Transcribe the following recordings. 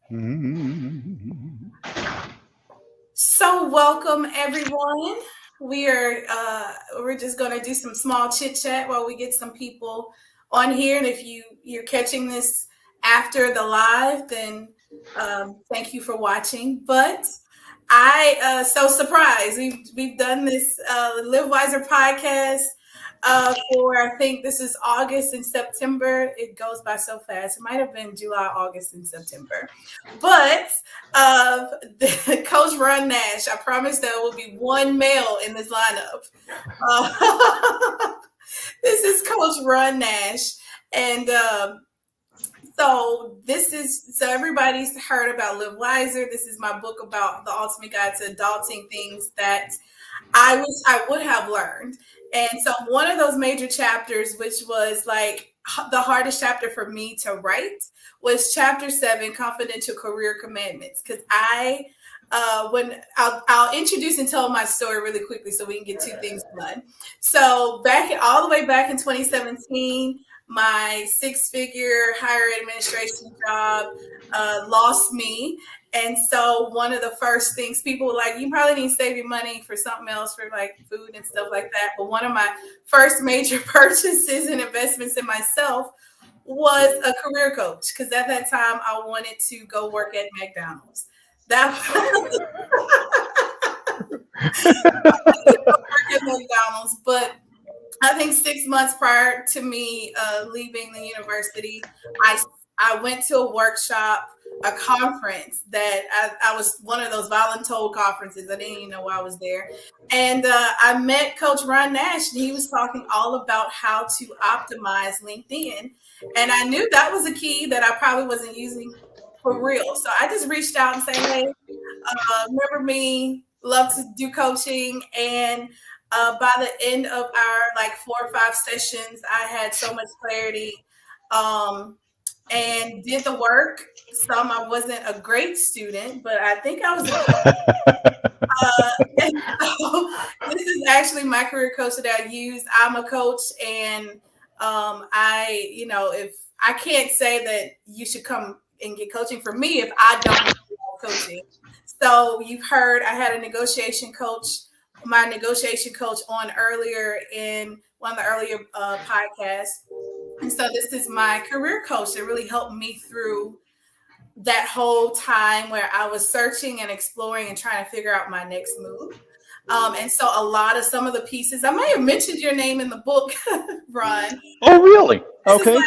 So welcome everyone. We're just gonna do some small chit chat while we get some people on here. And if you're catching this after the live, then thank you for watching. But I so surprised we've done this Live Wiser podcast for I think this is August and September. It goes by so fast. It might have been July, August, and September, but Coach Ron Nash. I promise there will be one male in this lineup. This is Coach Ron Nash, and so everybody's heard about Live Wiser. This is my book about the ultimate guide to adulting, things that I wish I would have learned. And so one of those major chapters, which was like the hardest chapter for me to write, was chapter 7, Confidential Career Commandments. Because I'll introduce and tell my story really quickly so we can get two things done. So all the way back in 2017, my six-figure higher administration job lost me. And so one of the first things people were like, you probably need to save your money for something else, for like food and stuff like that. But one of my first major purchases and investments in myself was a career coach, because at that time I wanted to go work at McDonald's. That was work at McDonald's, but I think 6 months prior to me leaving the university, I went to a workshop, a conference that I was one of those voluntold conferences. I didn't even know why I was there. And I met Coach Ron Nash, and he was talking all about how to optimize LinkedIn. And I knew that was a key that I probably wasn't using for real. So I just reached out and said, hey, remember me, love to do coaching. And by the end of our like 4 or 5 sessions, I had so much clarity and did the work. Some I wasn't a great student, but I think I was. And so this is actually my career coach that I use. I'm a coach, and if I can't say that you should come and get coaching from me if I don't have coaching. So you've heard I had my negotiation coach on earlier in one of the earlier podcasts. And so this is my career coach that really helped me through that whole time where I was searching and exploring and trying to figure out my next move. And so some of the pieces, I might have mentioned your name in the book, Ron. Oh, really? Okay.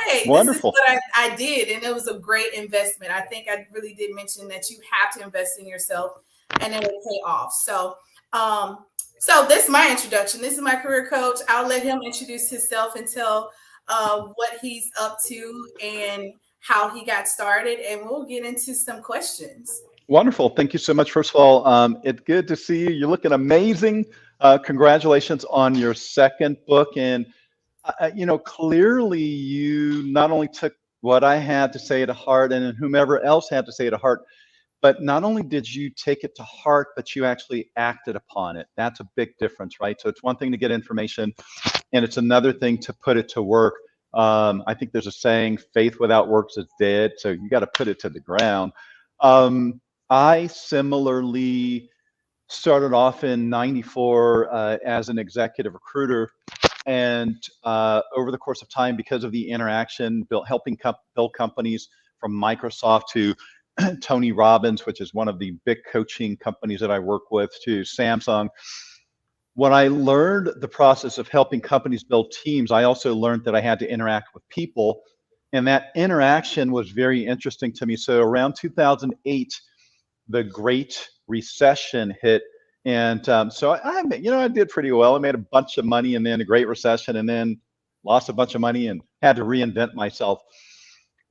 Hey, wonderful. This is what I did. And it was a great investment. I think I really did mention that you have to invest in yourself and it will pay off. So this is my introduction. This is my career coach. I'll let him introduce himself and tell what he's up to and how he got started. And we'll get into some questions. Wonderful. Thank you so much. First of all, it's good to see you. You're looking amazing. Congratulations on your second book. And, clearly you not only took what I had to say to heart and whomever else had to say to heart, but not only did you take it to heart, but you actually acted upon it. That's a big difference, right? So it's one thing to get information, and it's another thing to put it to work. I think there's a saying, faith without works is dead. So you got to put it to the ground. I similarly started off in '94 as an executive recruiter, and over the course of time, because of the interaction, helping build companies from Microsoft to Tony Robbins, which is one of the big coaching companies that I work with, to Samsung. When I learned the process of helping companies build teams, I also learned that I had to interact with people, and that interaction was very interesting to me. So around 2008, the Great Recession hit, and so I did pretty well. I made a bunch of money, and then the Great Recession, and then lost a bunch of money and had to reinvent myself.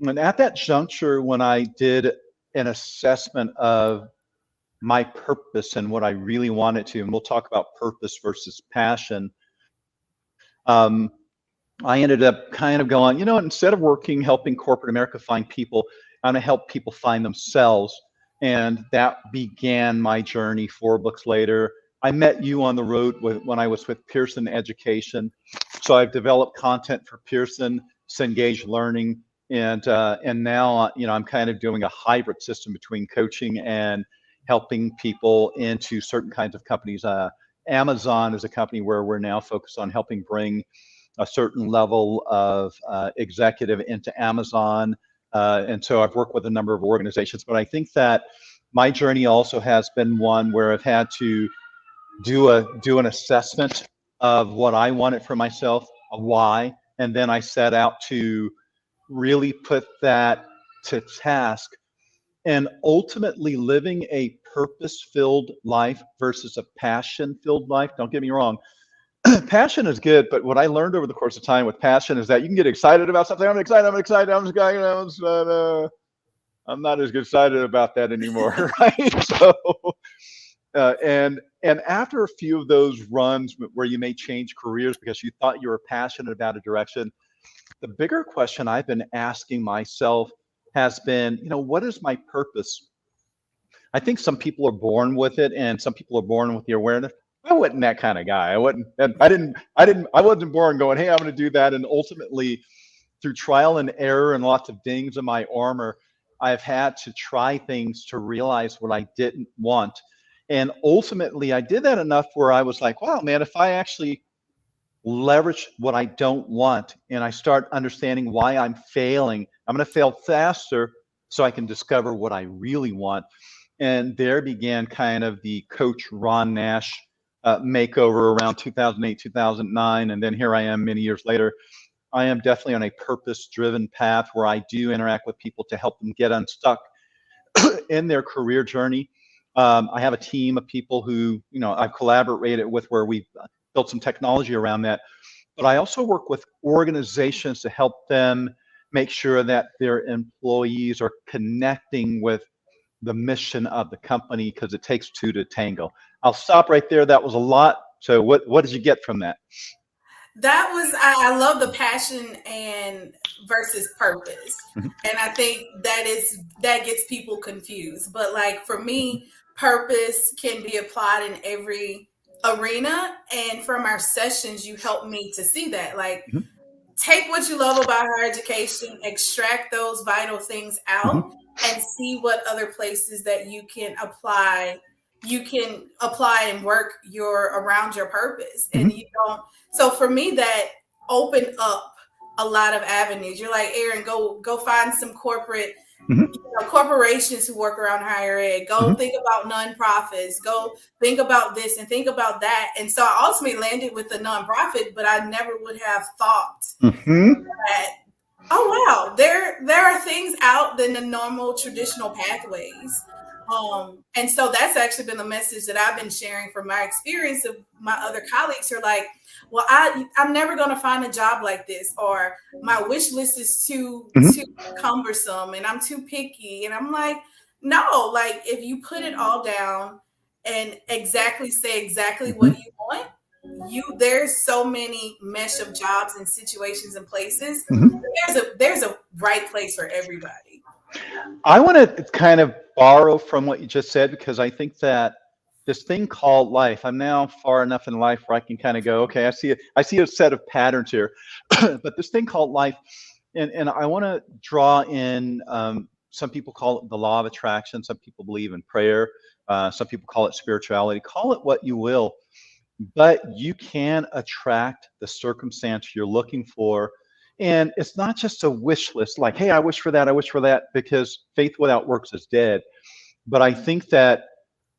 And at that juncture, when I did an assessment of my purpose and what I really wanted to, and we'll talk about purpose versus passion, I ended up kind of going, instead of helping corporate America find people, I'm going to help people find themselves. And that began my journey 4 books later. I met you on the road when I was with Pearson Education. So I've developed content for Pearson, Cengage Learning, And now, I'm kind of doing a hybrid system between coaching and helping people into certain kinds of companies. Amazon is a company where we're now focused on helping bring a certain level of executive into Amazon. And so I've worked with a number of organizations, but I think that my journey also has been one where I've had to do an assessment of what I wanted for myself, a why, and then I set out to really put that to task, and ultimately living a purpose-filled life versus a passion-filled life. Don't get me wrong. Passion is good, but what I learned over the course of time with passion is that you can get excited about something. I'm excited, but I'm not as excited about that anymore, right? So, and after a few of those runs where you may change careers because you thought you were passionate about a direction, the bigger question I've been asking myself has been, what is my purpose? I think some people are born with it, and some people are born with the awareness. I wasn't that kind of guy. I wasn't born going, hey, I'm going to do that. And ultimately, through trial and error and lots of dings in my armor, I've had to try things to realize what I didn't want. And ultimately, I did that enough where I was like, wow, man, if I actually leverage what I don't want and I start understanding why I'm failing, I'm going to fail faster so I can discover what I really want. And there began kind of the Coach Ron Nash makeover around 2008, 2009. And then here I am many years later. I am definitely on a purpose-driven path where I do interact with people to help them get unstuck in their career journey. I have a team of people who, I've collaborated with where we've built some technology around that. But I also work with organizations to help them make sure that their employees are connecting with the mission of the company, because it takes two to tango. I'll stop right there. That was a lot. So what did you get from that? That was, I love the passion and versus purpose. And I think that gets people confused. But like for me, purpose can be applied in every arena. And from our sessions, you help me to see that. Like, Mhm. take what you love about higher education, extract those vital things out, Mhm. and see what other places that you can apply and work around your purpose. And Mhm. you don't, so for me, that opened up a lot of avenues. You're like, Aaron, go find some Mhm. corporations who work around higher ed. Go Mhm. think about nonprofits. Go think about this and think about that. And so I ultimately landed with the nonprofit, but I never would have thought Mhm. that, oh wow, there are things out than the normal traditional pathways. And so that's actually been the message that I've been sharing from my experience of my other colleagues who are like, well, I'm never going to find a job like this, or my wish list is too Mhm. cumbersome and I'm too picky. And I'm like, no, like if you put it all down and say exactly what Mhm. you want, there's so many mesh of jobs and situations and places. Mhm. There's a right place for everybody. I want to kind of borrow from what you just said, because I think that this thing called life, I'm now far enough in life where I can kind of go, okay, I see a set of patterns here, but this thing called life, and I want to draw in, some people call it the law of attraction, some people believe in prayer, some people call it spirituality, call it what you will, but you can attract the circumstance you're looking for. And it's not just a wish list like, hey, I wish for that, because faith without works is dead. But I think that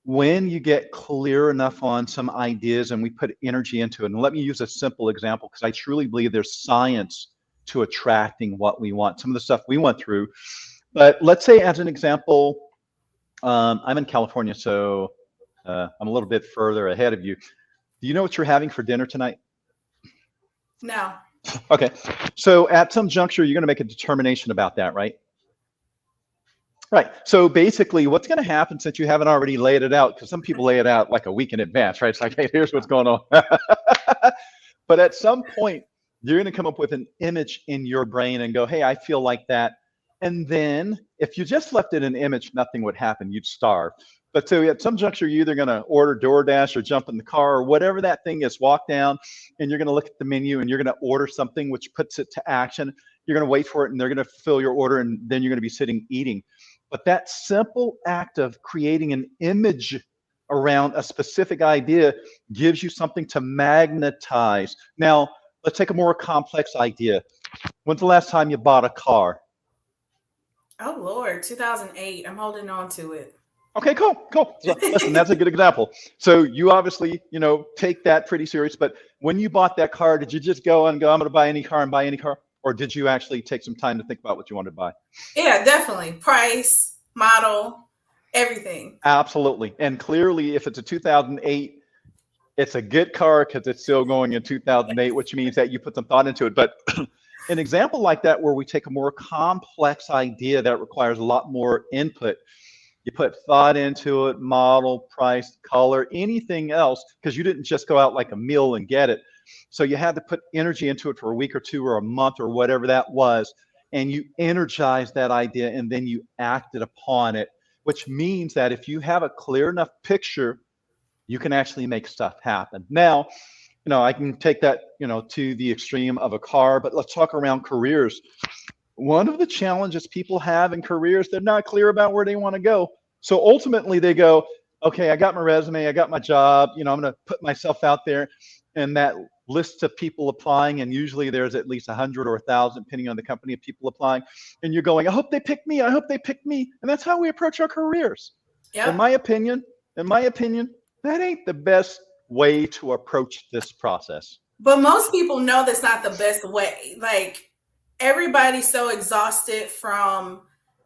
when you get clear enough on some ideas and we put energy into it, and let me use a simple example, because I truly believe there's science to attracting what we want, some of the stuff we went through. But let's say, as an example, I'm in California, so I'm a little bit further ahead of you. Do you know what you're having for dinner tonight? No. Okay. So at some juncture, you're going to make a determination about that, right? Right. So basically, what's going to happen, since you haven't already laid it out, because some people lay it out like a week in advance, right? It's like, hey, here's what's going on. But at some point, you're going to come up with an image in your brain and go, hey, I feel like that. And then if you just left it an image, nothing would happen. You'd starve. But so at some juncture, you're either going to order DoorDash or jump in the car or whatever that thing is, walk down, and you're going to look at the menu and you're going to order something which puts it to action. you're going to wait for it and they're going to fill your order and then you're going to be sitting eating. But that simple act of creating an image around a specific idea gives you something to magnetize. Now, let's take a more complex idea. When's the last time you bought a car? Oh Lord, 2008. I'm holding on to it. Okay, cool, cool. So listen, that's a good example. So you obviously, take that pretty serious. But when you bought that car, did you just go and go, I'm going to buy any car and buy any car? Or did you actually take some time to think about what you wanted to buy? Yeah, definitely. Price, model, everything. Absolutely. And clearly, if it's a 2008, it's a good car because it's still going in 2008, which means that you put some thought into it. But an example like that, where we take a more complex idea that requires a lot more input, you put thought into it, model, price, color, anything else, because you didn't just go out like a meal and get it. So you had to put energy into it for a week or two or a month or whatever that was. And you energized that idea and then you acted upon it, which means that if you have a clear enough picture, you can actually make stuff happen. Now, I can take that, to the extreme of a car, but let's talk around careers. One of the challenges people have in careers, they're not clear about where they want to go. So ultimately they go, okay, I got my resume, I got my job, I'm going to put myself out there, and that list of people applying, and usually there's at least 100 or 1,000, depending on the company, of people applying, and you're going, I hope they pick me, I hope they pick me. And that's how we approach our careers. In Yep. my opinion, that ain't the best way to approach this process. But most people know that's not the best way. Like everybody's so exhausted from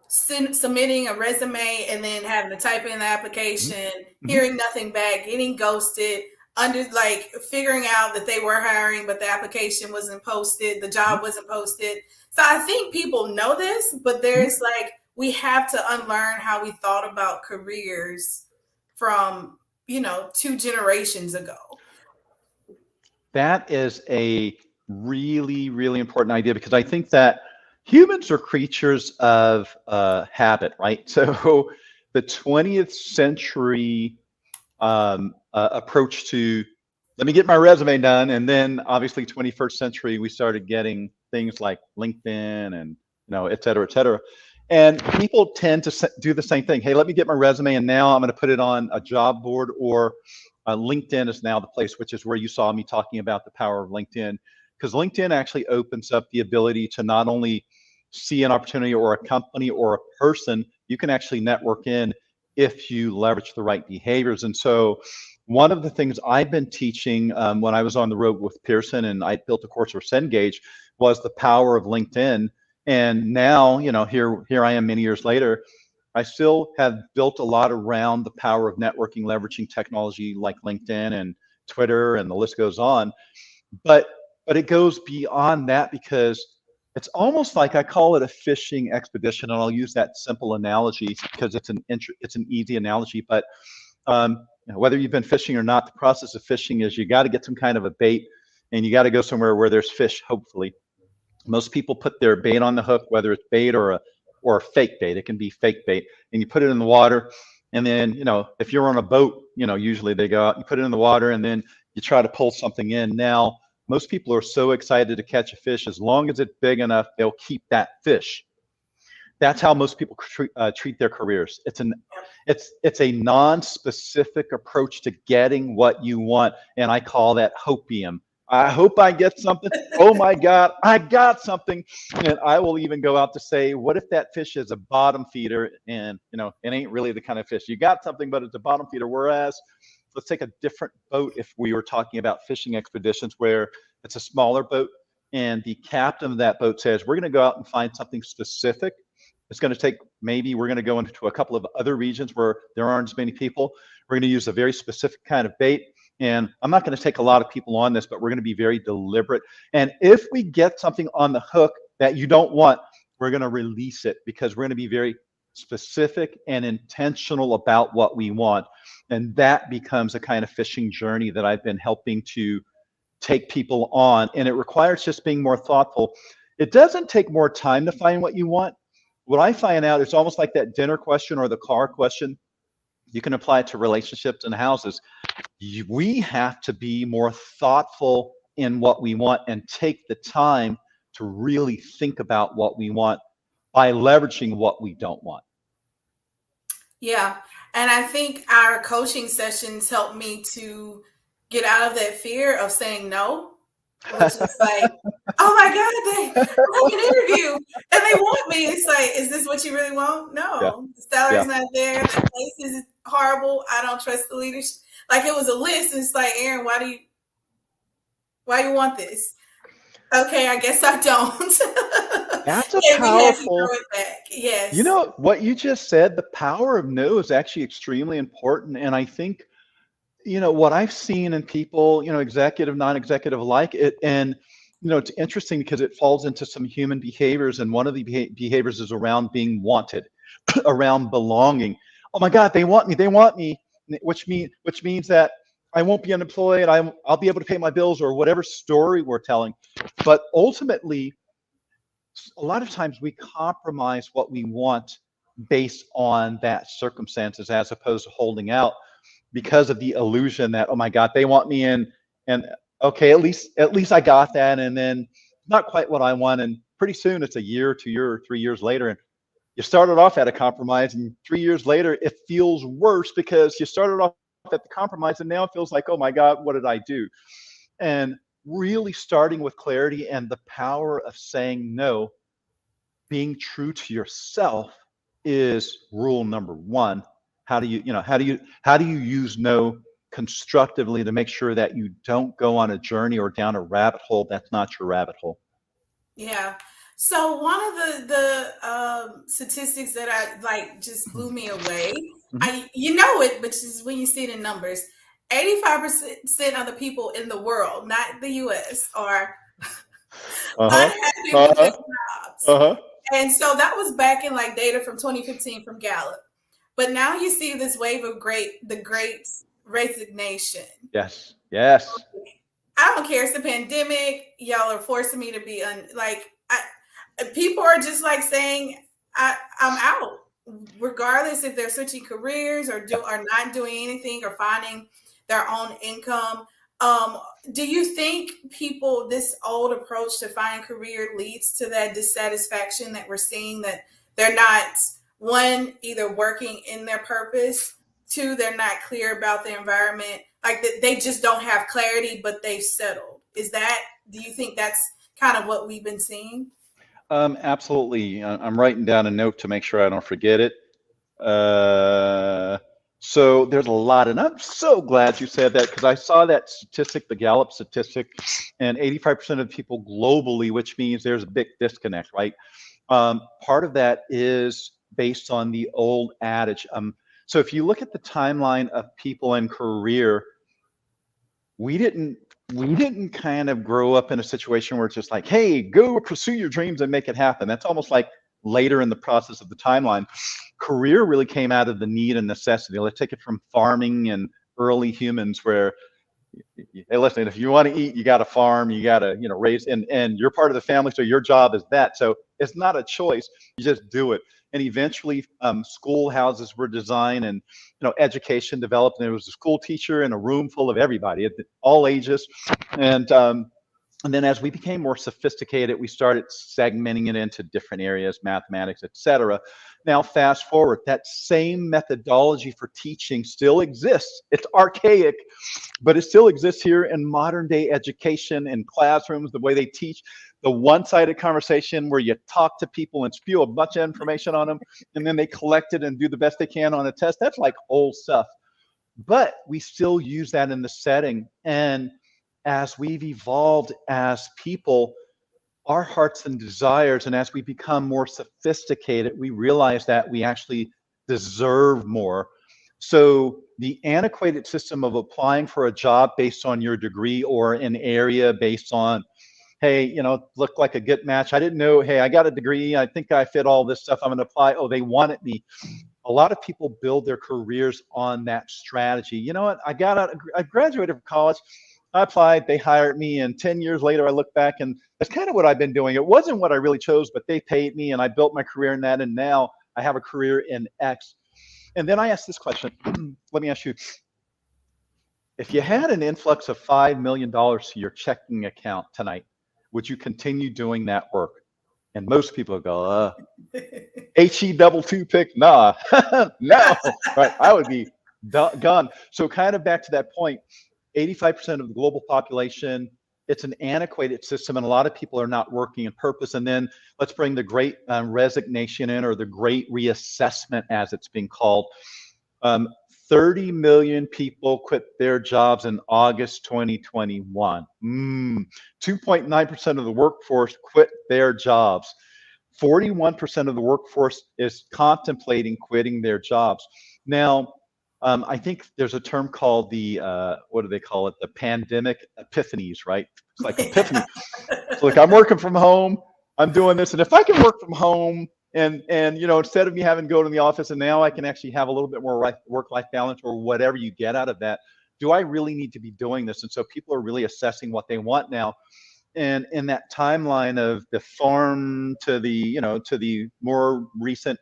submitting a resume and then having to type in the application, Mm-hmm. hearing nothing back, getting ghosted, under like figuring out that they were hiring, but the application wasn't posted, the job wasn't posted. So I think people know this, but there's like we have to unlearn how we thought about careers from 2 generations ago. That is a really, really important idea because I think that humans are creatures of habit, right? So the 20th century approach to let me get my resume done, and then obviously 21st century we started getting things like LinkedIn and et cetera, et cetera. And people tend to do the same thing. Hey, let me get my resume, and now I'm going to put it on a job board, or LinkedIn is now the place, which is where you saw me talking about the power of LinkedIn, because LinkedIn actually opens up the ability to not only see an opportunity or a company or a person, you can actually network in if you leverage the right behaviors. And so one of the things I've been teaching when I was on the road with Pearson and I built a course for Cengage was the power of LinkedIn. And now, here I am many years later, I still have built a lot around the power of networking, leveraging technology like LinkedIn and Twitter, and the list goes on. But it goes beyond that because it's almost like I call it a fishing expedition, and I'll use that simple analogy because it's an easy analogy. But whether you've been fishing or not, the process of fishing is you got to get some kind of a bait, and you got to go somewhere where there's fish, hopefully. Most people put their bait on the hook, whether it's bait or a fake bait. It can be fake bait, and you put it in the water. And then, if you're on a boat, usually they go out, you put it in the water, and then you try to pull something in. Now, most people are so excited to catch a fish. As long as it's big enough, they'll keep that fish. That's how most people treat their careers. It's a non-specific approach to getting what you want, and I call that hopium. I hope I get something. Oh my God, I got something. And I will even go out to say, what if that fish is a bottom feeder, and it ain't really the kind of fish you got something, but it's a bottom feeder. Whereas, let's take a different boat. If we were talking about fishing expeditions where it's a smaller boat, and the captain of that boat says, we're going to go out and find something specific. It's going to take, maybe we're going to go into a couple of other regions where there aren't as many people. We're going to use a very specific kind of bait. And I'm not going to take a lot of people on this, but we're going to be very deliberate. And if we get something on the hook that you don't want, we're going to release it because we're going to be very specific and intentional about what we want. And that becomes a kind of fishing journey that I've been helping to take people on. And it requires just being more thoughtful. It doesn't take more time to find what you want. What I find out, it's almost like that dinner question or the car question. You can apply it to relationships and houses. We have to be more thoughtful in what we want and take the time to really think about what we want by leveraging what we don't want. Yeah. And I think our coaching sessions helped me to get out of that fear of saying no, which is like, oh my God, I have an interview and they want me. It's like, is this what you really want? Yeah, No, the salary's yeah. not there. The place is horrible. I don't trust the leadership. Like it was a list. And it's like, Aaron, why do you want this? Okay, I guess I don't. That's a And we had to powerful, throw it back. you Yes. know, what you just said, the power of no is actually extremely important. And I think, what I've seen in people, executive, non-executive alike, and it's interesting because it falls into some human behaviors, and one of the behaviors is around being wanted, around belonging. Oh my God, they want me, which means that I won't be unemployed, I'll be able to pay my bills or whatever story we're telling. But ultimately, a lot of times we compromise what we want based on that circumstances as opposed to holding out because of the illusion that, oh my God, they want me in, and okay, at least I got that, and then not quite what I want, and pretty soon it's a year, 2 year, or 3 years later, and you started off at a compromise, and 3 years later it feels worse because you started off at the compromise, and now it feels like, oh my God, what did I do? And really starting with clarity and the power of saying no, being true to yourself, is rule number one. How do you use no constructively to make sure that you don't go on a journey or down a rabbit hole that's not your rabbit hole? Yeah. So one of the statistics that I like just blew me away. Mhm. I you know it, but just when you see it in numbers, 85% of the people in the world, not the U.S., are Uh-huh. unhappy with their Uh-huh. jobs. Uh-huh. And so that was back in like data from 2015 from Gallup. But now you see this wave of the great resignation. Yes. Yes. I don't care. It's the pandemic. Y'all are forcing me to be people are just like saying I'm out, regardless if they're switching careers or not doing anything or finding their own income. Um, do you think this old approach to find career leads to that dissatisfaction that we're seeing, that they're not, one, either working in their purpose, two, they're not clear about the environment, like that they just don't have clarity, but they've settled? Do you think that's kind of what we've been seeing? Absolutely. I'm writing down a note to make sure I don't forget it. Uh, so there's a lot, and I'm so glad you said that because I saw that statistic, the Gallup statistic, and 85% of people globally, which means there's a big disconnect, right? Part of that is based on the old adage. So if you look at the timeline of people in career, we didn't we didn't kind of grow up in a situation where it's just like, hey, go pursue your dreams and make it happen. That's almost like later in the process of the timeline. Career really came out of the need and necessity. Let's take it from farming and early humans where, hey, listen, if you want to eat, you got to farm, you got to, raise, and you're part of the family, so your job is that. So it's not a choice; you just do it. And eventually, schoolhouses were designed, and education developed, and there was a school teacher in a room full of everybody, at all ages, and and then as we became more sophisticated, we started segmenting it into different areas, mathematics, et cetera. Now, fast forward, that same methodology for teaching still exists. It's archaic, but it still exists here in modern day education in classrooms, the way they teach the one-sided conversation where you talk to people and spew a bunch of information on them, and then they collect it and do the best they can on a test. That's like old stuff. But we still use that in the setting. And as we've evolved as people, our hearts and desires, and as we become more sophisticated, we realize that we actually deserve more. So the antiquated system of applying for a job based on your degree or an area based on, hey, look like a good match. I didn't know, hey, I got a degree. I think I fit all this stuff. I'm going to apply. Oh, they wanted me. A lot of people build their careers on that strategy. You know what? I graduated from college. I applied, they hired me, and 10 years later, I look back, and that's kind of what I've been doing. It wasn't what I really chose, but they paid me, and I built my career in that, and now I have a career in X. And then I asked this question. Let me ask you, if you had an influx of $5 million to your checking account tonight, would you continue doing that work? And most people go, HE double two pick, nah, no, right? I would be gone. So kind of back to that point, 85% of the global population, it's an antiquated system, and a lot of people are not working in purpose. And then let's bring the great resignation in, or the great reassessment, as it's being called. Um, 30 million people quit their jobs in August 2021. 2.9% of the workforce quit their jobs. 41% of the workforce is contemplating quitting their jobs. Now, I think there's a term called the, what do they call it? The pandemic epiphanies, right? It's like epiphany. So like, I'm working from home, I'm doing this, and if I can work from home, and instead of me having to go to the office, and now I can actually have a little bit more work-life balance, or whatever you get out of that, do I really need to be doing this? And so people are really assessing what they want now. And in that timeline of the farm to the more recent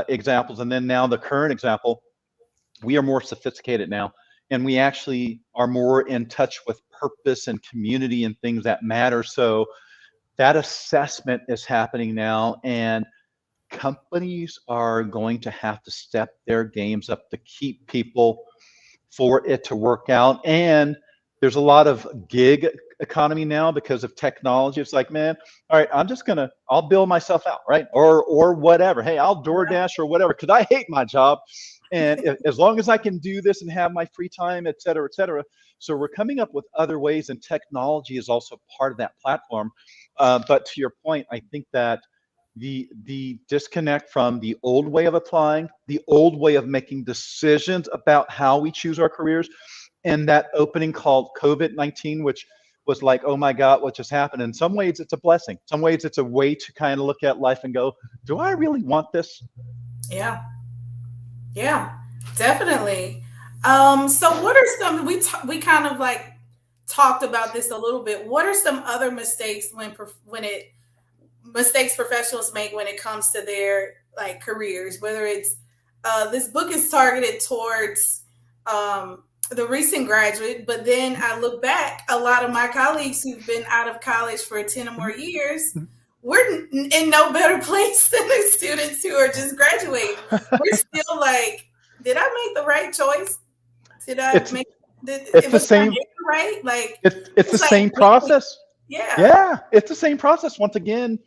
examples, and then now the current example, we are more sophisticated now, and we actually are more in touch with purpose and community and things that matter. So that assessment is happening now, and companies are going to have to step their games up to keep people, for it to work out. And there's a lot of gig economy now because of technology. It's like, man, all right, I'll bill myself out, right? Or whatever. Hey, I'll DoorDash or whatever, because I hate my job. And as long as I can do this and have my free time, et cetera, et cetera. So we're coming up with other ways, and technology is also part of that platform. But to your point, I think that the disconnect from the old way of applying, the old way of making decisions about how we choose our careers, and that opening called COVID-19, which was like, oh my God, what just happened? In some ways, it's a blessing. Some ways, it's a way to kind of look at life and go, do I really want this? Yeah. Yeah, definitely. So what are some we kind of like talked about this a little bit. What are some other mistakes when it mistakes professionals make when it comes to their like careers? Whether it's this book is targeted towards the recent graduate, but then I look back, a lot of my colleagues who've been out of college for 10 or more years, we're in no better place than the students who are just graduating. We're still like, did I make the right choice? Did I It's make it's it the was my same. name right? Like It's the it's like same process. yeah. Yeah, it's the same process. Once again,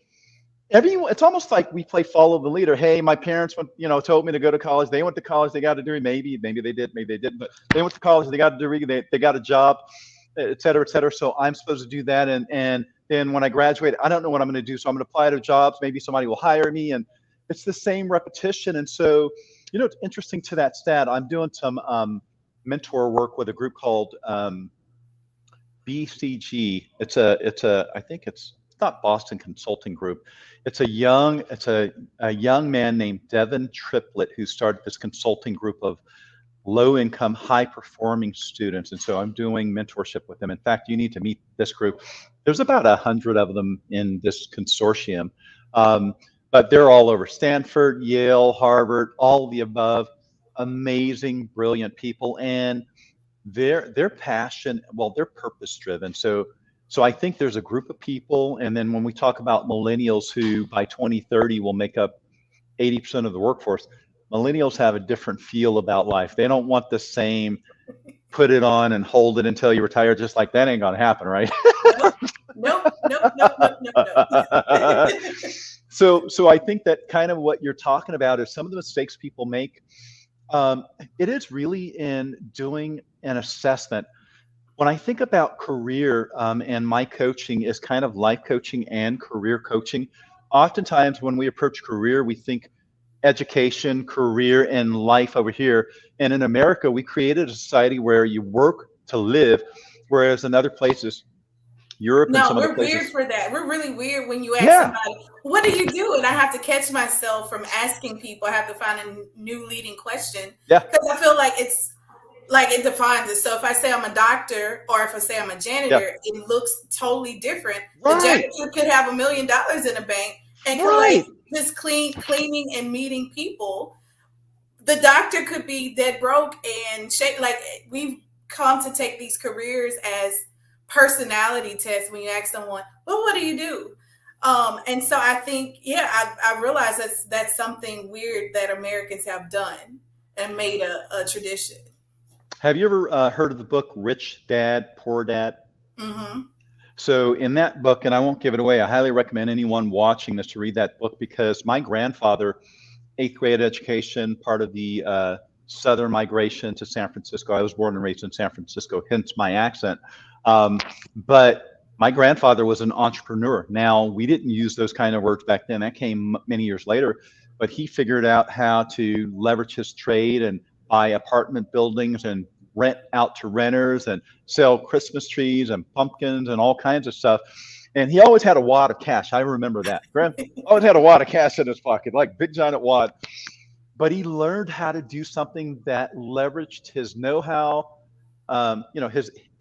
everyone, it's almost like we play follow the leader. Hey, my parents went, told me to go to college. They went to college. They got a degree. Maybe they did. Maybe they didn't. But they went to college. They got a degree. They got a job, et cetera, et cetera. So I'm supposed to do that. And then when I graduate, I don't know what I'm going to do. So I'm going to apply to jobs. Maybe somebody will hire me. And it's the same repetition. And so, it's interesting to that stat. I'm doing some mentor work with a group called BCG. I think it's not Boston Consulting Group. It's a young man named Devin Triplett who started this consulting group of low income, high performing students. And so I'm doing mentorship with them. In fact, you need to meet this group. There's about 100 of them in this consortium. But they're all over Stanford, Yale, Harvard, all of the above. Amazing, brilliant people. And their passion, well, they're purpose driven. So I think there's a group of people, and then when we talk about millennials who by 2030 will make up 80% of the workforce, millennials have a different feel about life. They don't want the same put it on and hold it until you retire. Just like that ain't gonna happen, right? Nope. Nope. So I think that kind of what you're talking about is some of the mistakes people make. It is really in doing an assessment. When I think about career, and my coaching is kind of life coaching and career coaching, oftentimes when we approach career, we think education, career, and life over here. And in America, we created a society where you work to live, whereas in other places, Europe and No, some other we're weird places, for that. We're really weird when you ask yeah, somebody, what do you do? And I have to catch myself from asking people. I have to find a new leading question yeah, because I feel like it's like it defines it. So if I say I'm a doctor or if I say I'm a yeah, janitor, it looks totally different. The right, janitor could have $1 million in a bank and could like right. just cleaning and meeting people. The doctor could be dead broke and shake. Like we've come to take these careers as personality tests. When you ask someone, well, what do you do? And so I think, yeah, I realize that's something weird that Americans have done and made a tradition. Have you ever heard of the book Rich Dad, Poor Dad? Hmm. So in that book, and I won't give it away, I highly recommend anyone watching this to read that book because my grandfather, eighth grade education, part of the Southern migration to San Francisco. I was born and raised in San Francisco, hence my accent. Um, but my grandfather was an entrepreneur. Now, we didn't use those kind of words back then. That came many years later. But he figured out how to leverage his trade and buy apartment buildings and rent out to renters and sell Christmas trees and pumpkins and all kinds of stuff. And he always had a wad of cash. I remember that. Grand always had a wad of cash in his pocket, like big giant wad. But he learned how to do something that leveraged his know-how,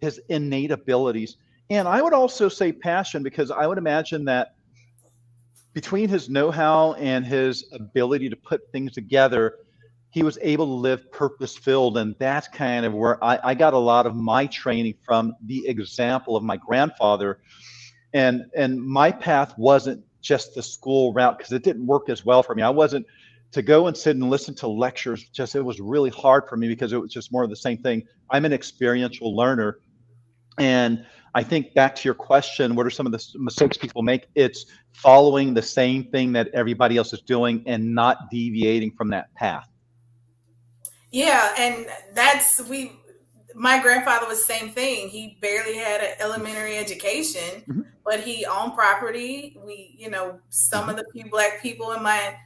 his innate abilities, and I would also say passion, because I would imagine that between his know-how and his ability to put things together, he was able to live purpose-filled, and that's kind of where I got a lot of my training from the example of my grandfather. And my path wasn't just the school route because it didn't work as well for me. I wasn't to go and sit and listen to lectures. Just it was really hard for me because it was just more of the same thing. I'm an experiential learner, and I think back to your question, what are some of the mistakes people make? It's following the same thing that everybody else is doing and not deviating from that path. Yeah, and that's we. My grandfather was the same thing. He barely had an elementary education, Mm-hmm, but he owned property. We, some mm-hmm, of the few black people in my,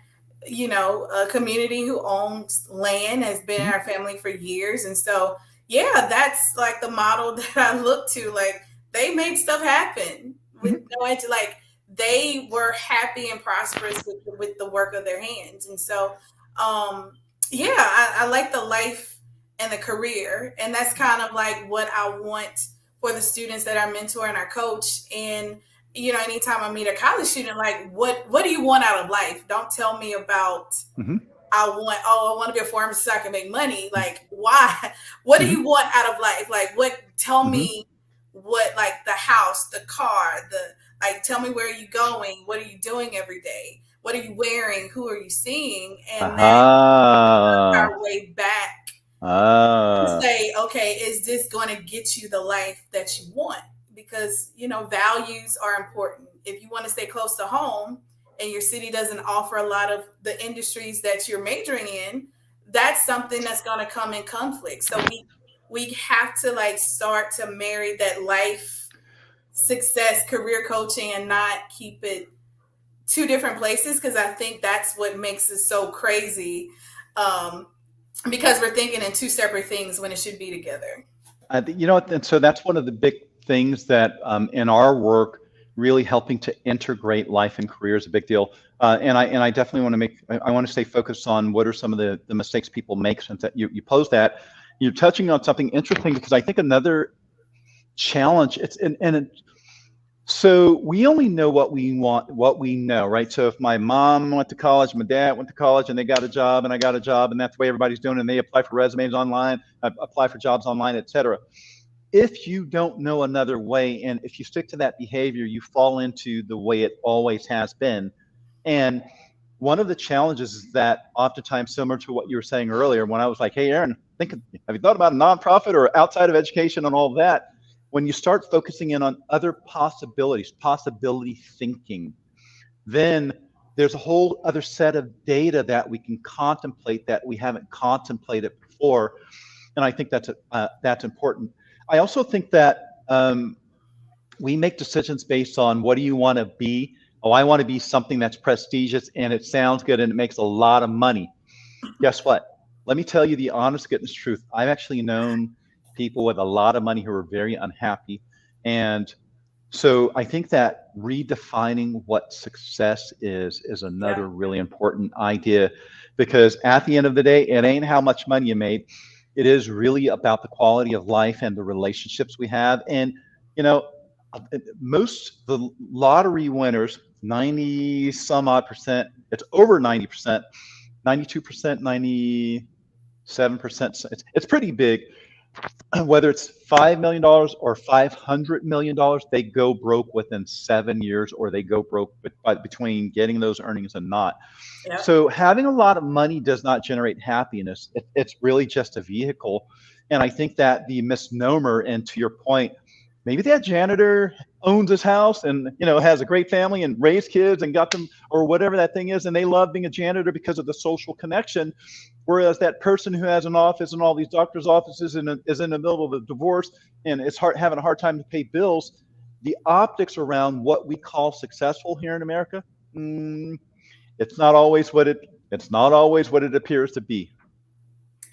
a community who owns land has been in mm-hmm, our family for years. And so, yeah, that's like the model that I look to. Like they made stuff happen with mm-hmm. no edge. Like they were happy and prosperous with the work of their hands. And so, um, yeah, I like the life and the career. And that's kind of like what I want for the students that I mentor and I coach. And anytime I meet a college student, like, what do you want out of life? Don't tell me about Mm-hmm. I want to be a pharmacist so I can make money. Like, why? What do you Mm-hmm. want out of life? Like, tell Mm-hmm. me what, like the house, the car, like, tell me where are you going? What are you doing every day? What are you wearing? Who are you seeing? And then Ah, our way back to ah. say, okay, is this going to get you the life that you want? Because, values are important. If you want to stay close to home and your city doesn't offer a lot of the industries that you're majoring in, that's something that's going to come in conflict. So we have to like start to marry that life success career coaching and not keep it two different places, because I think that's what makes it so crazy. Um, because we're thinking in two separate things when it should be together. And so that's one of the big things that in our work, really helping to integrate life and career is a big deal. And I definitely want to I want to stay focused on what are some of the mistakes people make. Since that you posed that, you're touching on something interesting because I think another challenge so we only know what we want, what we know, right? So if my mom went to college, my dad went to college, and they got a job, and I got a job, and that's the way everybody's doing, and they apply for resumes online, apply for jobs online, et cetera. If you don't know another way, and if you stick to that behavior, you fall into the way it always has been. And one of the challenges is that oftentimes, similar to what you were saying earlier, when I was like, hey, Aaron, have you thought about a nonprofit or outside of education and all of that? When you start focusing in on other possibilities, possibility thinking, then there's a whole other set of data that we can contemplate that we haven't contemplated before. And I think that's important. I also think that we make decisions based on what do you want to be? Oh, I want to be something that's prestigious and it sounds good and it makes a lot of money. Guess what? Let me tell you the honest goodness truth. I've actually known people with a lot of money who are very unhappy. And so I think that redefining what success is Yeah. another really important idea, because at the end of the day, it ain't how much money you made. It is really about the quality of life and the relationships we have. And you know, most the lottery winners, 90 some odd percent, it's over 90%, 92%, 97%. It's pretty big. whether it's $5 million or $500 million, they go broke within 7 years, or they go broke between getting those earnings and not. Yep. So having a lot of money does not generate happiness. It's really just a vehicle. And I think that the misnomer, and to your point, maybe that janitor owns his house and has a great family and raised kids and got them, or whatever that thing is, and they love being a janitor because of the social connection. Whereas that person who has an office and all these doctors' offices and is in the middle of a divorce and is having a hard time to pay bills, the optics around what we call successful here in America, mm, it's not always what it appears to be.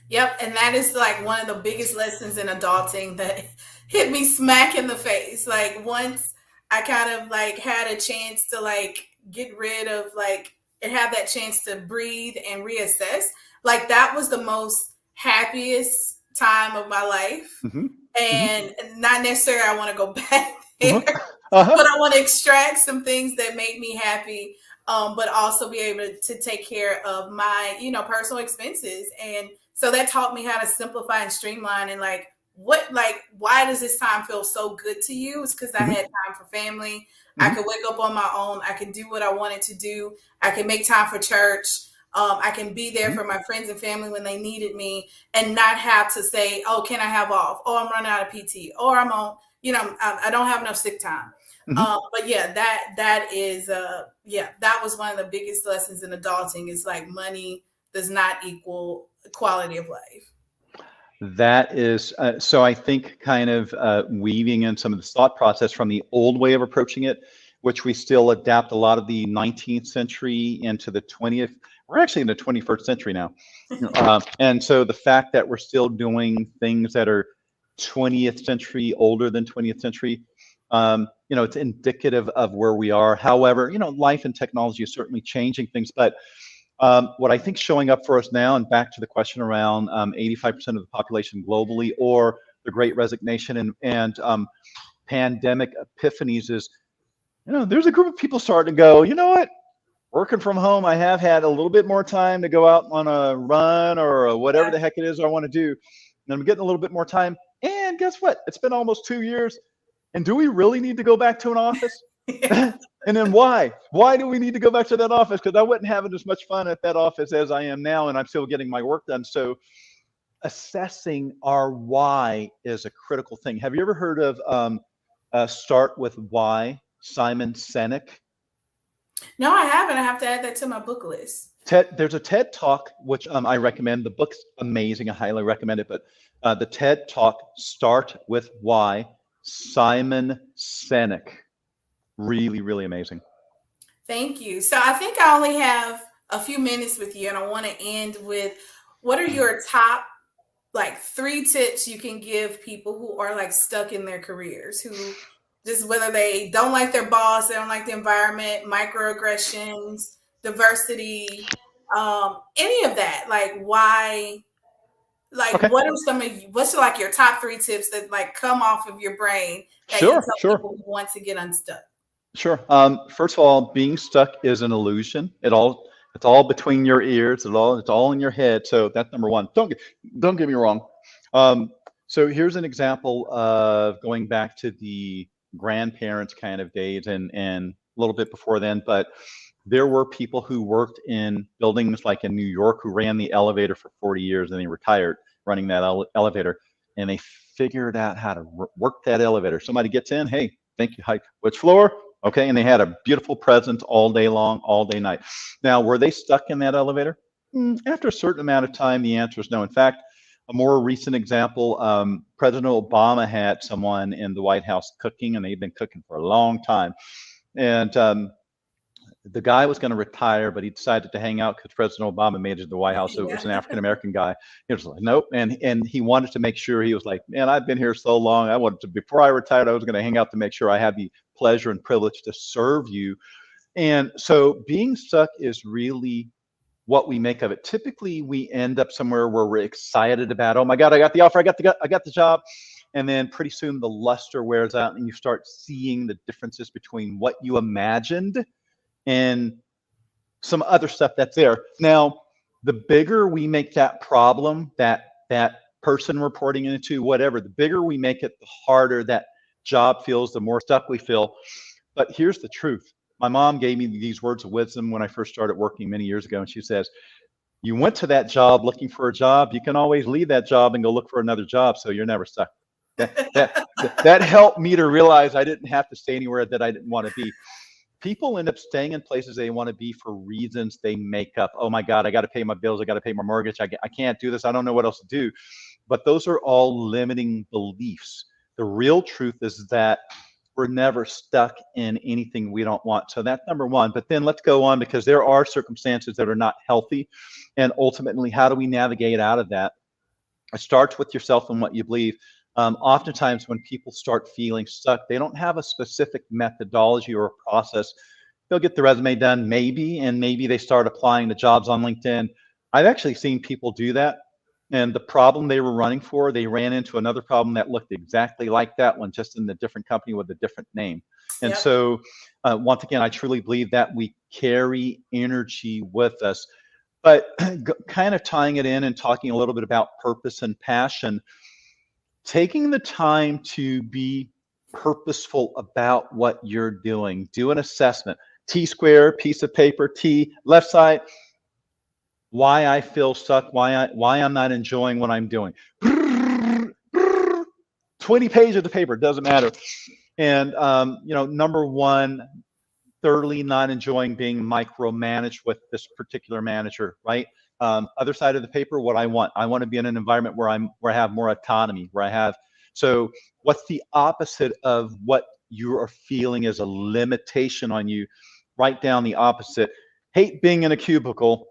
Yep, and that is like one of the biggest lessons in adulting that hit me smack in the face. Like once I kind of like had a chance to like get rid of like and have that chance to breathe and reassess, like that was the most happiest time of my life. Mm-hmm. And not necessarily I want to go back Mm-hmm. there, Uh-huh. but I want to extract some things that make me happy, but also be able to take care of my, personal expenses. And so that taught me how to simplify and streamline and why does this time feel so good to you? It's because I Mm-hmm. had time for family. I Mm-hmm. could wake up on my own. I can do what I wanted to do. I can make time for church. I can be there for my friends and family when they needed me and not have to say, oh, can I have off? Oh, I'm running out of PT. Or I'm on, I don't have enough sick time. Mm-hmm. But yeah, that is that was one of the biggest lessons in adulting is like money does not equal quality of life. That is, so I think kind of weaving in some of the thought process from the old way of approaching it, which we still adapt a lot of the 19th century into the 20th. We're actually in the 21st century now. And so the fact that we're still doing things that are 20th century, older than 20th century, it's indicative of where we are. However, life and technology is certainly changing things, but what I think showing up for us now, and back to the question around 85% of the population globally, or the Great Resignation and pandemic epiphanies, is there's a group of people starting to go, you know what? Working from home, I have had a little bit more time to go out on a run or whatever the heck it is I want to do. And I'm getting a little bit more time. And guess what? It's been almost 2 years. And do we really need to go back to an office? Yeah. And then why? Why do we need to go back to that office? Because I wasn't having as much fun at that office as I am now, and I'm still getting my work done. So assessing our why is a critical thing. Have you ever heard of Start with Why, Simon Sinek? No, I haven't. I have to add that to my book list. There's a TED Talk, which I recommend. The book's amazing. I highly recommend it. But the TED Talk, Start with Why, Simon Sinek. Really, really amazing. Thank you. So I think I only have a few minutes with you, and I want to end with what are your top like 3 tips you can give people who are like stuck in their careers, who just whether they don't like their boss, they don't like the environment, microaggressions, diversity, any of that. Like why? Like Okay. what are what's like your top 3 tips that like come off of your brain that you Sure, tell sure. people who want to get unstuck? Sure. First of all, being stuck is an illusion. It's all between your ears. It's all in your head. So that's number one. Don't get me wrong. So here's an example of going back to the grandparents kind of days and a little bit before then. But there were people who worked in buildings like in New York who ran the elevator for 40 years and they retired running that elevator, and they figured out how to work that elevator. Somebody gets in, hey, thank you. Hi, which floor? Okay, and they had a beautiful presence all day long, all day night. Now, were they stuck in that elevator? After a certain amount of time, the answer is no. In fact, a more recent example, President Obama had someone in the White House cooking, and they'd been cooking for a long time. And the guy was going to retire, but he decided to hang out because President Obama made it to the White House. So it was an Yeah. African American guy. He was like, nope. And he wanted to make sure, he was like, man, I've been here so long. I wanted to, before I retired, I was going to hang out to make sure I had the pleasure and privilege to serve you. And so being stuck is really what we make of it. Typically, we end up somewhere where we're excited about, oh my God, I got the offer, I got the job. And then pretty soon the luster wears out and you start seeing the differences between what you imagined and some other stuff that's there. Now, the bigger we make that problem, that person reporting into, whatever. The bigger we make it, the harder that job feels, the more stuck we feel. But here's the truth. My mom gave me these words of wisdom when I first started working many years ago. And she says, you went to that job looking for a job. You can always leave that job and go look for another job. So you're never stuck. That helped me to realize I didn't have to stay anywhere that I didn't want to be. People end up staying in places they want to be for reasons they make up. Oh my God, I got to pay my bills. I got to pay my mortgage. I can't do this. I don't know what else to do. But those are all limiting beliefs. The real truth is that we're never stuck in anything we don't want. So that's number one. But then let's go on, because there are circumstances that are not healthy. And ultimately, how do we navigate out of that? It starts with yourself and what you believe. Oftentimes when people start feeling stuck, they don't have a specific methodology or a process. They'll get the resume done, maybe, and maybe they start applying to jobs on LinkedIn. I've actually seen people do that. And the problem they were running for, they ran into another problem that looked exactly like that one, just in a different company with a different name. And Yep. so, once again, I truly believe that we carry energy with us. But kind of tying it in and talking a little bit about purpose and passion, taking the time to be purposeful about what you're doing. Do an assessment. T square, piece of paper, T, left side, why I feel stuck, why I'm not enjoying what I'm doing. 20 pages of the paper, doesn't matter. And number one, thoroughly not enjoying being micromanaged with this particular manager, right? Other side of the paper, what I want to be in an environment where I have more autonomy, where I have. So what's the opposite of what you are feeling as a limitation on you? Write down the opposite. Hate being in a cubicle,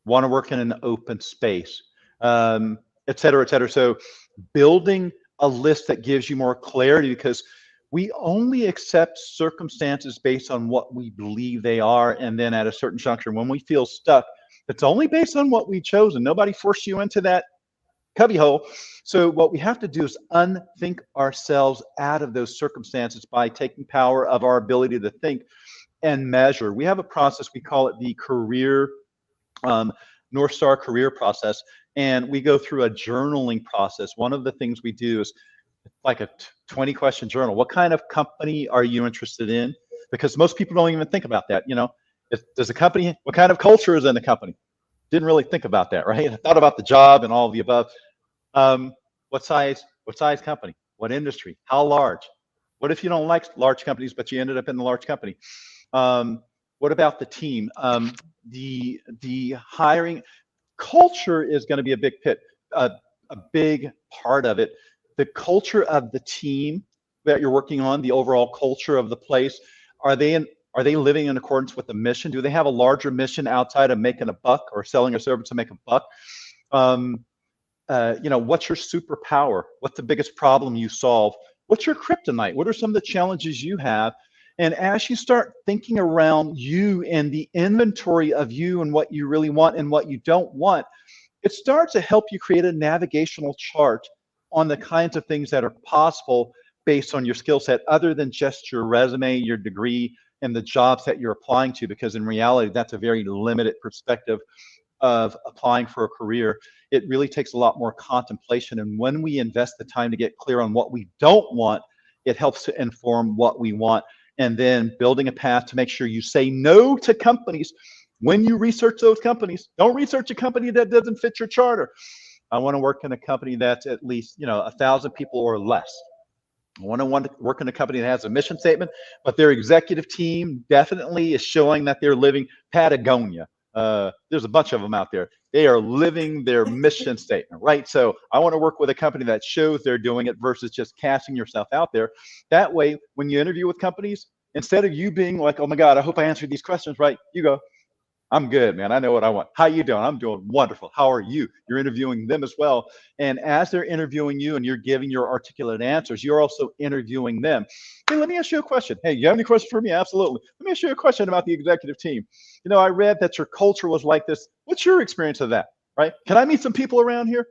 want to work in an open space, et cetera, et cetera. So building a list that gives you more clarity, because we only accept circumstances based on what we believe they are. And then at a certain juncture, when we feel stuck, it's only based on what we've chosen. Nobody forced you into that cubbyhole. So what we have to do is unthink ourselves out of those circumstances by taking power of our ability to think and measure. We have a process, we call it the career North Star career process, and we go through a journaling process. One of the things we do is like a 20-question journal. What kind of company are you interested in? Because most people don't even think about that. Does the company, what kind of culture is in the company? Didn't really think about that, right? I thought about the job and all of the above. What size company? What industry? How large? What if you don't like large companies, but you ended up in the large company? What about the team? The hiring culture is going to be a big part of it. The culture of the team that you're working on, the overall culture of the place, are they living in accordance with the mission? Do they have a larger mission outside of making a buck or selling a service to make a buck? What's your superpower? What's the biggest problem you solve? What's your kryptonite? What are some of the challenges you have? And as you start thinking around you and the inventory of you and what you really want and what you don't want, it starts to help you create a navigational chart on the kinds of things that are possible based on your skill set, other than just your resume, your degree, and the jobs that you're applying to, because in reality, that's a very limited perspective of applying for a career. It really takes a lot more contemplation. And when we invest the time to get clear on what we don't want, it helps to inform what we want. And then building a path to make sure you say no to companies. When you research those companies, don't research a company that doesn't fit your charter. I want to work in a company that's at least 1,000 people or less. I want to work in a company that has a mission statement, but their executive team definitely is showing that they're living Patagonia. There's a bunch of them out there. They are living their mission statement, right? So I want to work with a company that shows they're doing it versus just casting yourself out there. That way, when you interview with companies, instead of you being like, oh my God, I hope I answered these questions right, you go, I'm good, man. I know what I want. How you doing? I'm doing wonderful. How are you? You're interviewing them as well. And as they're interviewing you and you're giving your articulate answers, you're also interviewing them. Hey, let me ask you a question. Hey, you have any questions for me? Absolutely. Let me ask you a question about the executive team. I read that your culture was like this. What's your experience of that, right? Can I meet some people around here?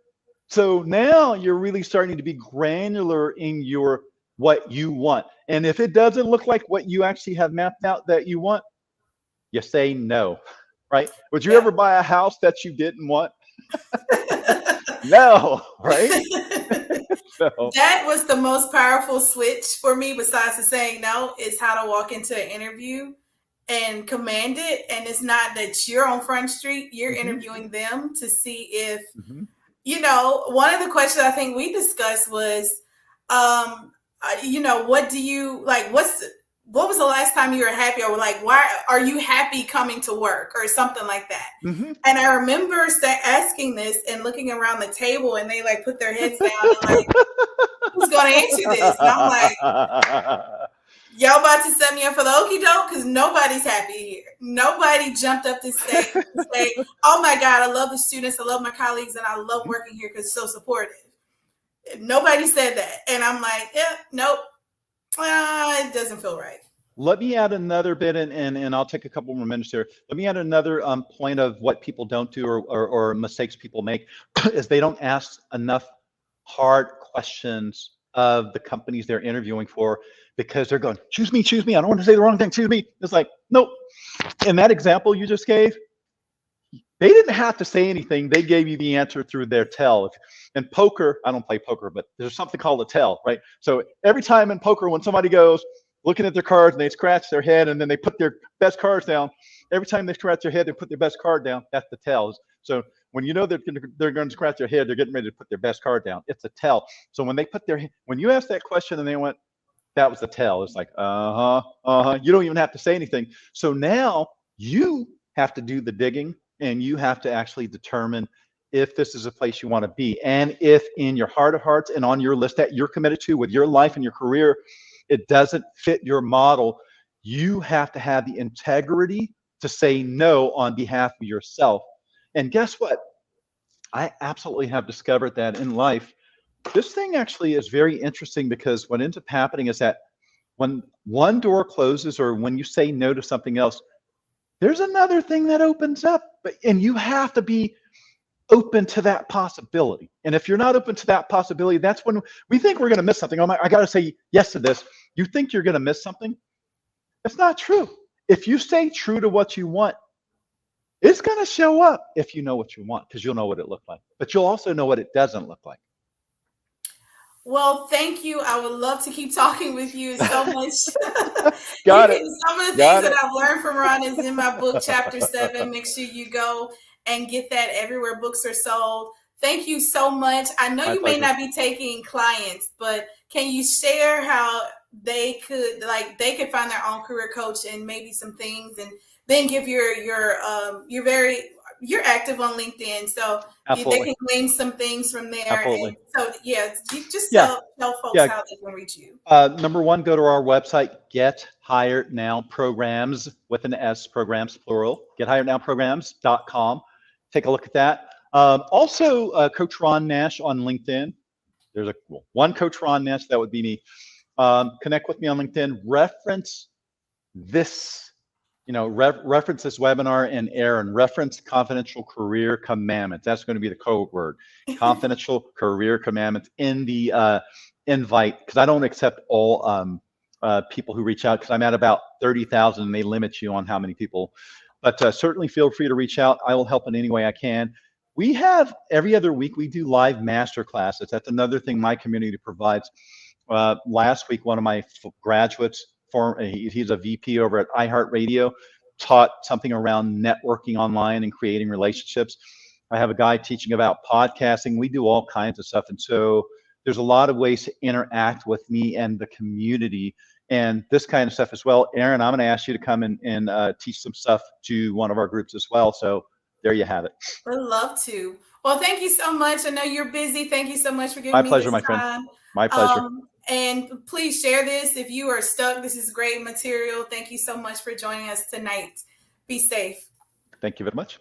So now you're really starting to be granular in your what you want. And if it doesn't look like what you actually have mapped out that you want, you say no. Right? Would you Yeah. ever buy a house that you didn't want? No, right? So, That was the most powerful switch for me, besides the saying no, is how to walk into an interview and command it. And it's not that you're on Front Street, you're mhm, interviewing them to see if, mhm. one of the questions I think we discussed was, what do you like? What was the last time you were happy, or like, why are you happy coming to work, or something like that? Mhm. And I remember asking this and looking around the table, and they like put their heads down and like, who's going to answer this? And I'm like, y'all about to set me up for the okie doke, because nobody's happy here. Nobody jumped up to say, oh my God, I love the students, I love my colleagues, and I love working here because it's so supportive. Nobody said that. And I'm like, yeah, nope, it doesn't feel right. Let me add another bit, and I'll take a couple more minutes here. Let me add another point of what people don't do, or mistakes people make is they don't ask enough hard questions of the companies they're interviewing for, because they're going, choose me, choose me. I don't want to say the wrong thing. Choose me. It's like, nope. In that example you just gave, they didn't have to say anything. They gave you the answer through their tell. In poker, I don't play poker, but there's something called a tell, right? So every time in poker, when somebody goes looking at their cards and they scratch their head and then they put their best cards down, every time they scratch their head, they put their best card down. That's the tells. So when you know they're going to scratch their head, they're getting ready to put their best card down. It's a tell. So when you ask that question and they went, that was the tell. It's like, You don't even have to say anything. So now you have to do the digging, and you have to actually determine if this is a place you want to be. And if in your heart of hearts and on your list that you're committed to with your life and your career, it doesn't fit your model, you have to have the integrity to say no on behalf of yourself. And guess what? I absolutely have discovered that in life, this thing actually is very interesting, because what ends up happening is that when one door closes or when you say no to something else, there's another thing that opens up, and you have to be open to that possibility. And if you're not open to that possibility, that's when we think we're going to miss something. Oh my, I got to say yes to this. You think you're going to miss something? It's not true. If you stay true to what you want, it's going to show up if you know what you want, because you'll know what it looked like, but you'll also know what it doesn't look like. Well, thank you. I would love to keep talking with you so much. Got it. Some of the things Got that it. I've learned from Ron is in my book, Chapter 7. Make sure you go and get that everywhere books are sold. Thank you so much. I know My you may pleasure. not be taking clients, but can you share how they could find their own career coach and maybe some things, and then give you're active on LinkedIn, so they Absolutely. can glean some things from there. And Absolutely. so, yeah, you just Yeah. tell folks Yeah. how they can reach you. Number one, go to our website, Get Hired Now Programs, with an S, programs plural, gethirednowprograms.com. Take a look at that. Also, Coach Ron Nash on LinkedIn. There's one Coach Ron Nash, that would be me. Connect with me on LinkedIn. Reference this, reference this webinar and Aaron. Reference confidential career commandments. That's going to be the code word. Confidential career commandments in the invite, because I don't accept all people who reach out, because I'm at about 30,000 and they limit you on how many people. But certainly feel free to reach out. I will help in any way I can. We have every other week, we do live master classes. That's another thing my community provides. Last week, one of my graduates, he's a VP over at iHeartRadio, taught something around networking online and creating relationships. I have a guy teaching about podcasting. We do all kinds of stuff. And so there's a lot of ways to interact with me and the community and this kind of stuff as well. Aaron, I'm going to ask you to come and teach some stuff to one of our groups as well. So there you have it. I'd love to. Well, thank you so much. I know you're busy. Thank you so much for giving My me pleasure, this my friend. time. My pleasure. And please share this if you are stuck. This is great material. Thank you so much for joining us tonight. Be safe. Thank you very much.